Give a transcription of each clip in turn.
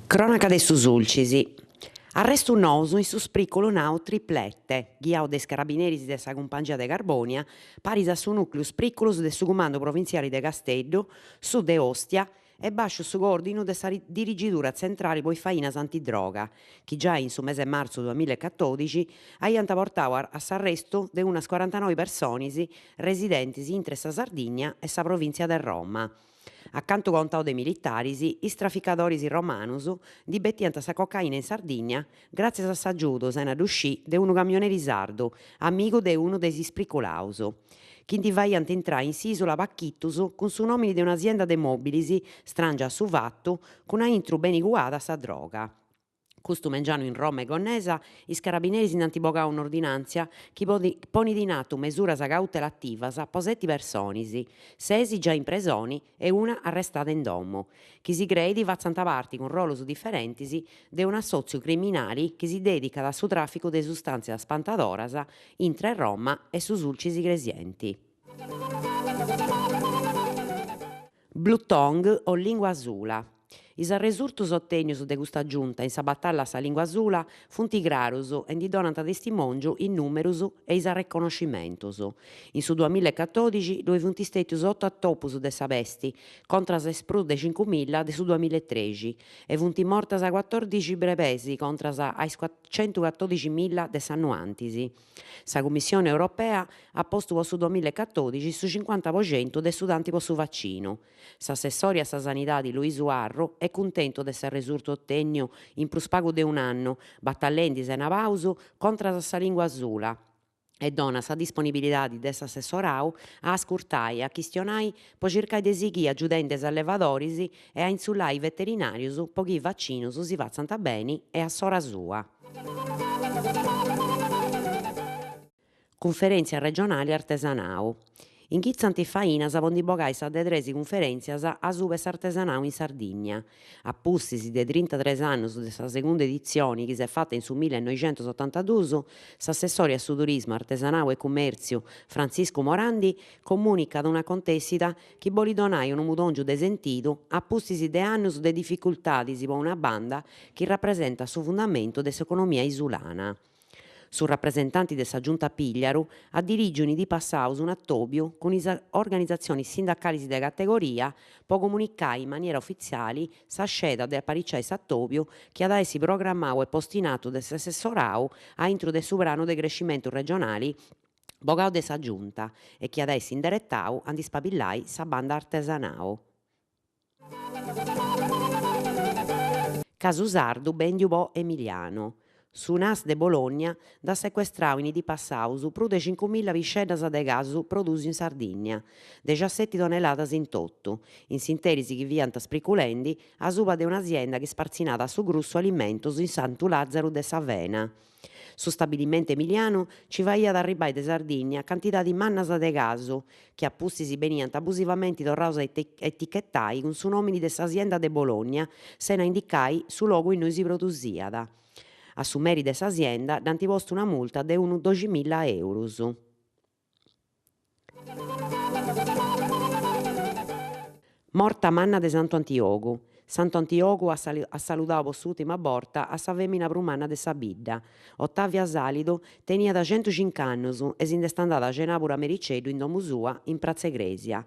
Cronaca de su Sulcisi. Arrestu nosu in su spriculu nau triplette, ghiau des carabineris de sa Cumpangia de Carbonia, paris a su nucleu spriculus de su Comando Provinziale de Casteddu, su de Ostia e basciu su coordinu de sa dirigidura zentrale poi fainas antidroga, chi già in su mese de marzu 2014 aiant portadu a s'arrestu de unas 49 persones residentes intre sa Sardigna e sa provinzia de Roma. Accanto contau de militaris, is traficadoris romanus dibettiant sa cocaina in Sardigna grazie a s'aggiudu sena d'uscì de unu camioneri sardu, amigu de unu de is ispriculaus. Chindi faiant intrare in s'isula pacchittus cun su nomine de un'azienda de mobilis strangia a su fattu, cun a intru beni cuada sa droga. Custu mengianu in Roma e Gonnesa, is carabineris ind'ant bogadu un'ordinanzia chi ponit in attu mesuras cautelativas po 7 persones, 6 già in presoni e una arrestada in domo, chi si creit fazzant parte con rolos differentes de un assozio criminali chi si dedicat a su trafficu de sustanzias spantadoras intre Roma e su Sulcisi gresienti. Blue Tongue o lingua azula. Is resurtus ottenius de custa giunta in sa battaglia a sa lingua azula funt crarus e ndi donant testimoniu in numerus e is riconoscimentos. In su 2014 dove funt istetius 8 attopus de sa pesti contra ses prus de 5.000 de su 2013 e funt mortas 14 brepesi contra as 114.000 de s'annu antis. Sa Commissione Europea ha postu po su 2014 su 50% de su danti po su vaccinu. S'assessore a sa sanidade Luisu Arro è contento de essere resurto ottenio in plus pagu de un anno, battallende se na pausu contra sa lingua azula e dona sa disponibilidade de s'assessorau a ascurtai, a chistionai po circai de sighi aggiudende allevadoris e a insullare i veterinarius po chi vaccinus si fazzant bene e a sora sua. Conferenzia regionale artesanau. In chizzanti fainas pont bogai sa de 3 conferenzias a subes artesanau in Sardigna. A pustis de 33 annos de sa segunda edizione chi s'è fatta in su 1982, s'assessore a su turismo, artesanau e commerciu Francisco Morandi comunicat una contessida chi boli donare unu mudongiu de sentidu a pustis de annos de difficultadis po una banda chi rappresenta su fundamento de s'economia isulana. Su rappresentanti de sa giunta Pigliaru a dirigere di passaus un attobiu con is organizzazioni sindacali de categoria po comunicare in maniera ufficiale sa sceda de apparicciare s'attobiu chi ad essi programmau e postinato de s'assessorau a intro de su piano de crescimento regionali bogau de sa giunta e chi ad essi indirettau a dispabillai sa banda artesanau. Casu sardu bendiu po Emiliano. Su NAS de Bologna da sequestrau in di passaus prus de 5.000 visceddas de gasu produsu in Sardigna, 17 tonneladas in tottu, in s'interis chi fiant spriculendi a suba de un'azienda chi sparzinat a su grussu alimentos in Santu Lazaru de Savena. Su stabilimento emiliano ci faiat arribare de Sardigna cantidadi mannas de gasu, chi a pustis beniant abusivamente torrados a etichettai con su nomine de s'azienda de Bologna, sena indicai su logu in cui si produsiat. A su meri de s'azienda d'ant postu una multa de unu 12.000 euros. Morta manna de Santu Antiogu. Santu Antiogu ha saludadu po s'ultima volta a sa femina prus de sa bidda. Ottavia Salido teniat 105 annos e s'ind'est andada a cenare puru a Mericeddu in domu sua in Pratza Egresia.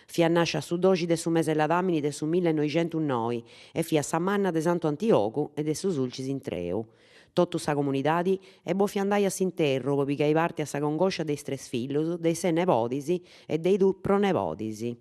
Fiat nasciu a su 12 de su mese Ladamini de su 1909 e fiat sa manna de Santu Antiogu e de su Sulcisi in treu. Totu sa comunidade e bofi andai a s'interru po pigai parte a sa congoscia de is 3 fillus, de ses nepodis e de i 2 pronepodis.